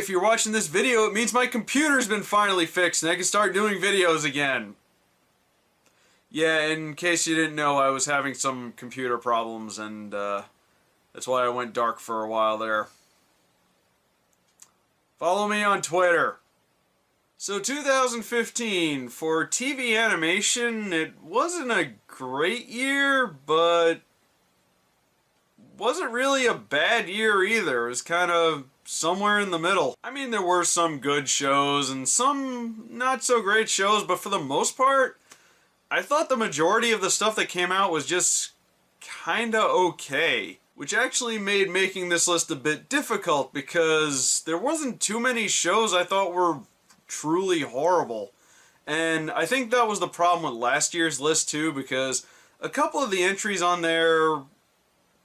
if you're watching this video, it means my computer's been finally fixed and I can start doing videos again. Yeah, in case you didn't know, I was having some computer problems and that's why I went dark for a while there. Follow me on Twitter. So 2015, for TV animation, it wasn't a great year, but wasn't really a bad year either. It was kind of somewhere in the middle. I mean, there were some good shows and some not so great shows, but for the most part, I thought the majority of the stuff that came out was just kinda okay. Which actually made making this list a bit difficult because there wasn't too many shows I thought were truly horrible. And I think that was the problem with last year's list too, because a couple of the entries on there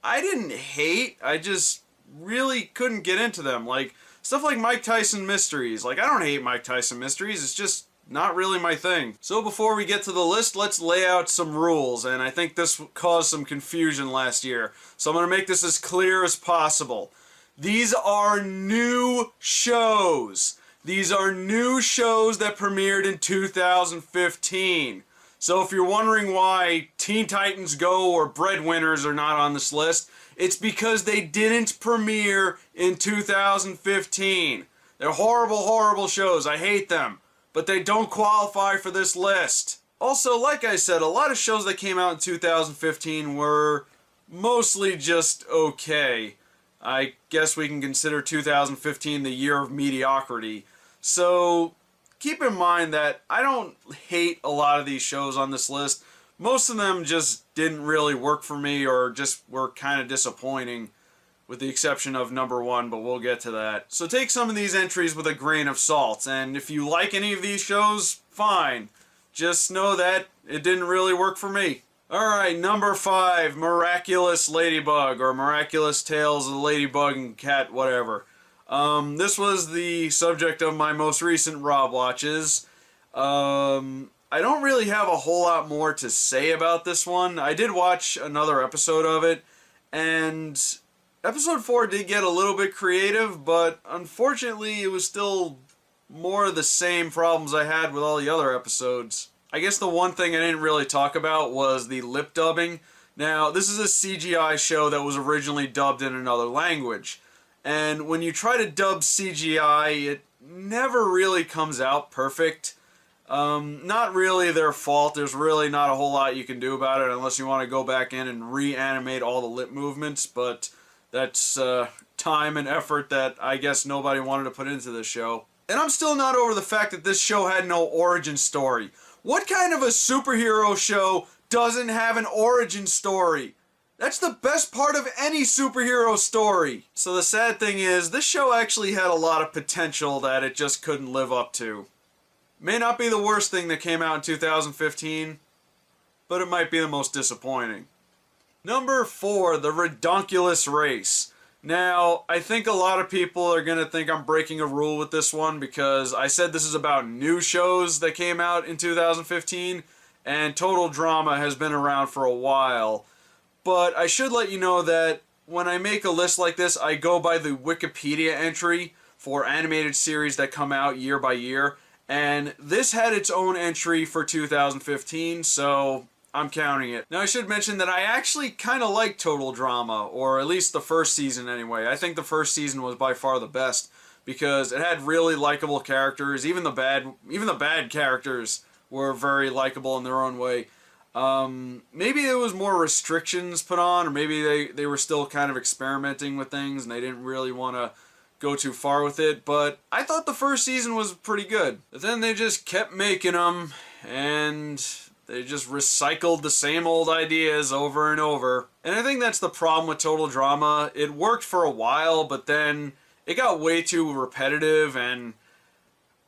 I didn't hate, I just really couldn't get into them. Like, stuff like Mike Tyson Mysteries. Like, I don't hate Mike Tyson Mysteries, it's just not really my thing. So before we get to the list, let's lay out some rules, and I think this caused some confusion last year. So I'm going to make this as clear as possible. These are new shows. These are new shows that premiered in 2015. So if you're wondering why Teen Titans Go or Breadwinners are not on this list, it's because they didn't premiere in 2015. They're horrible, horrible shows. I hate them. But they don't qualify for this list. Also, like I said, a lot of shows that came out in 2015 were mostly just okay. I guess we can consider 2015 the year of mediocrity. So keep in mind that I don't hate a lot of these shows on this list. Most of them just didn't really work for me or just were kind of disappointing, with the exception of number one, but we'll get to that. So take some of these entries with a grain of salt, and if you like any of these shows, fine. Just know that it didn't really work for me. Alright, number 5, Miraculous Ladybug, or Miraculous Tales of the Ladybug and Cat, whatever. This was the subject of my most recent Rob watches. I don't really have a whole lot more to say about this one. I did watch another episode of it, and episode 4 did get a little bit creative, but unfortunately it was still more of the same problems I had with all the other episodes. I guess the one thing I didn't really talk about was the lip dubbing. Now, this is a CGI show that was originally dubbed in another language. And when you try to dub CGI, it never really comes out perfect. Not really their fault. There's really not a whole lot you can do about it unless you want to go back in and reanimate all the lip movements, but that's time and effort that I guess nobody wanted to put into this show. And I'm still not over the fact that this show had no origin story. What kind of a superhero show doesn't have an origin story? That's the best part of any superhero story. So the sad thing is, this show actually had a lot of potential that it just couldn't live up to. May not be the worst thing that came out in 2015, but it might be the most disappointing. Number 4, the Redonkulous race. Now, I think a lot of people are going to think I'm breaking a rule with this one because I said this is about new shows that came out in 2015, and Total Drama has been around for a while. But I should let you know that when I make a list like this, I go by the Wikipedia entry for animated series that come out year by year, and this had its own entry for 2015, so I'm counting it. Now I should mention that I actually kind of like Total Drama, or at least the first season anyway. I think the first season was by far the best because it had really likable characters. Even the bad characters were very likable in their own way. Maybe there was more restrictions put on, or maybe they were still kind of experimenting with things and they didn't really want to go too far with it, but I thought the first season was pretty good. But then they just kept making them, and they just recycled the same old ideas over and over. And I think that's the problem with Total Drama. It worked for a while, but then it got way too repetitive, and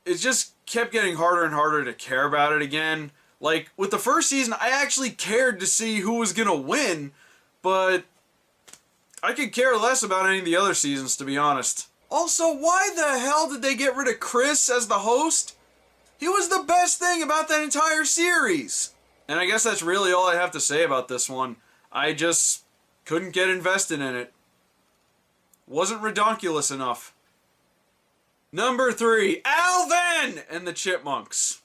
it just kept getting harder and harder to care about it again. Like, with the first season, I actually cared to see who was gonna win, but I could care less about any of the other seasons, to be honest. Also, why the hell did they get rid of Chris as the host? He was the best thing about that entire series. And I guess that's really all I have to say about this one. I just couldn't get invested in it. Wasn't redonkulous enough. Number 3, Alvin and the Chipmunks.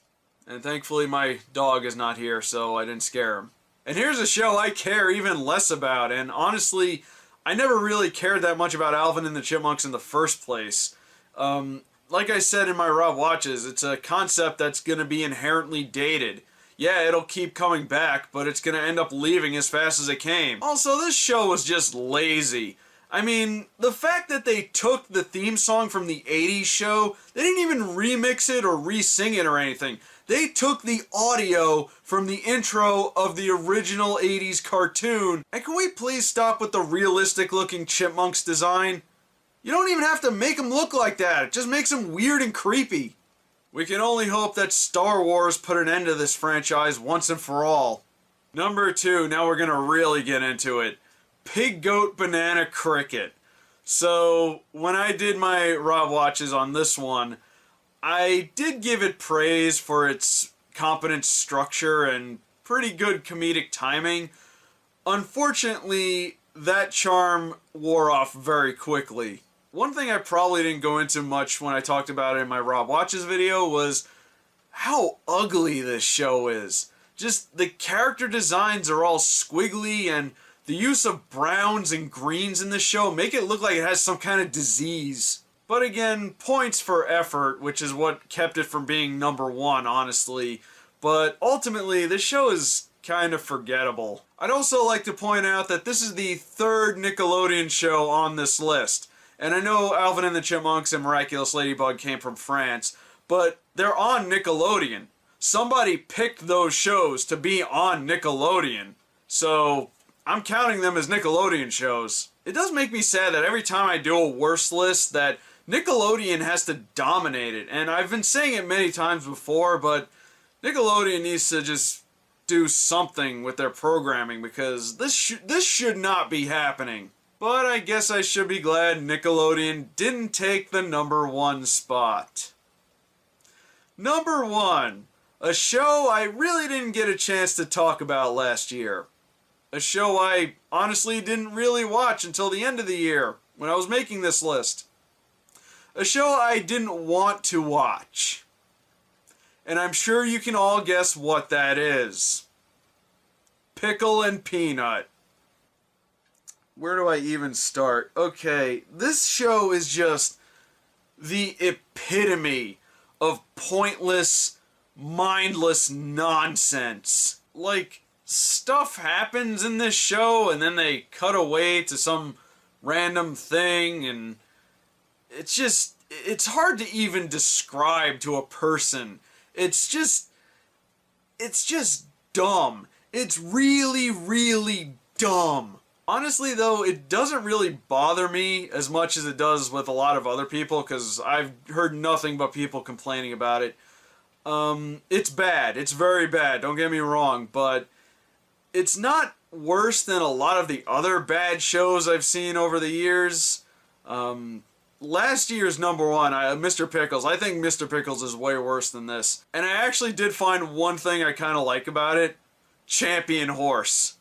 And thankfully my dog is not here, so I didn't scare him. And here's a show I care even less about, and honestly, I never really cared that much about Alvin and the Chipmunks in the first place. Like I said in my Rob Watches, it's a concept that's going to be inherently dated. Yeah, it'll keep coming back, but it's going to end up leaving as fast as it came. Also, this show was just lazy. I mean, the fact that they took the theme song from the 80s show, they didn't even remix it or re-sing it or anything. They took the audio from the intro of the original 80s cartoon. And can we please stop with the realistic looking Chipmunks design? You don't even have to make them look like that. It just makes them weird and creepy. We can only hope that Star Wars put an end to this franchise once and for all. Number 2, now we're gonna really get into it. Pig Goat Banana Cricket. So, when I did my Rob Watches on this one, I did give it praise for its competent structure and pretty good comedic timing. Unfortunately, that charm wore off very quickly. One thing I probably didn't go into much when I talked about it in my Rob Watches video was how ugly this show is. Just the character designs are all squiggly, and the use of browns and greens in this show make it look like it has some kind of disease. But again, points for effort, which is what kept it from being number 1, honestly. But ultimately, this show is kind of forgettable. I'd also like to point out that this is the 3rd Nickelodeon show on this list. And I know Alvin and the Chipmunks and Miraculous Ladybug came from France, but they're on Nickelodeon. Somebody picked those shows to be on Nickelodeon. So, I'm counting them as Nickelodeon shows. It does make me sad that every time I do a worst list that Nickelodeon has to dominate it. And I've been saying it many times before, but Nickelodeon needs to just do something with their programming because this should not be happening. But I guess I should be glad Nickelodeon didn't take the number 1 spot. Number 1, a show I really didn't get a chance to talk about last year. A show I honestly didn't really watch until the end of the year when I was making this list. A show I didn't want to watch. And I'm sure you can all guess what that is. Pickle and Peanut. Where do I even start? Okay, this show is just the epitome of pointless, mindless nonsense. Like, stuff happens in this show and then they cut away to some random thing, and it's hard to even describe to a person. It's just dumb. It's really, really dumb. Honestly, though, it doesn't really bother me as much as it does with a lot of other people, because I've heard nothing but people complaining about it. It's bad. It's very bad, don't get me wrong, but it's not worse than a lot of the other bad shows I've seen over the years. Last year's number 1, Mr. Pickles. I think Mr. Pickles is way worse than this. And I actually did find one thing I kind of like about it. Champion Horse.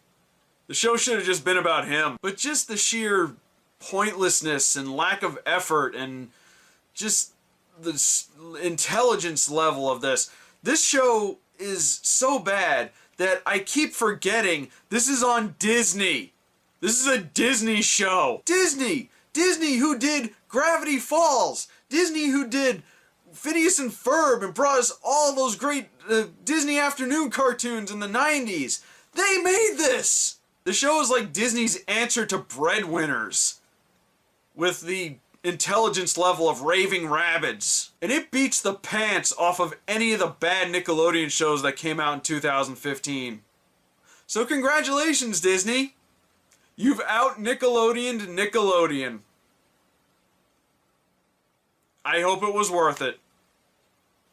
The show should have just been about him. But just the sheer pointlessness and lack of effort and just the intelligence level of this. This show is so bad that I keep forgetting this is on Disney. This is a Disney show. Disney! Disney who did Gravity Falls. Disney who did Phineas and Ferb and brought us all those great Disney afternoon cartoons in the 90s. They made this! The show is like Disney's answer to Breadwinners, with the intelligence level of Raving Rabbids. And it beats the pants off of any of the bad Nickelodeon shows that came out in 2015. So congratulations, Disney! You've out-Nickelodeoned Nickelodeon. I hope it was worth it.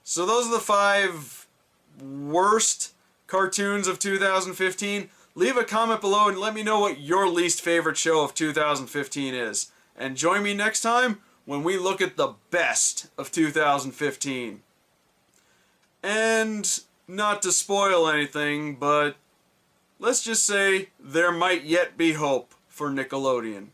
So those are the 5 worst cartoons of 2015. Leave a comment below and let me know what your least favorite show of 2015 is. And join me next time when we look at the best of 2015. And not to spoil anything, but let's just say there might yet be hope for Nickelodeon.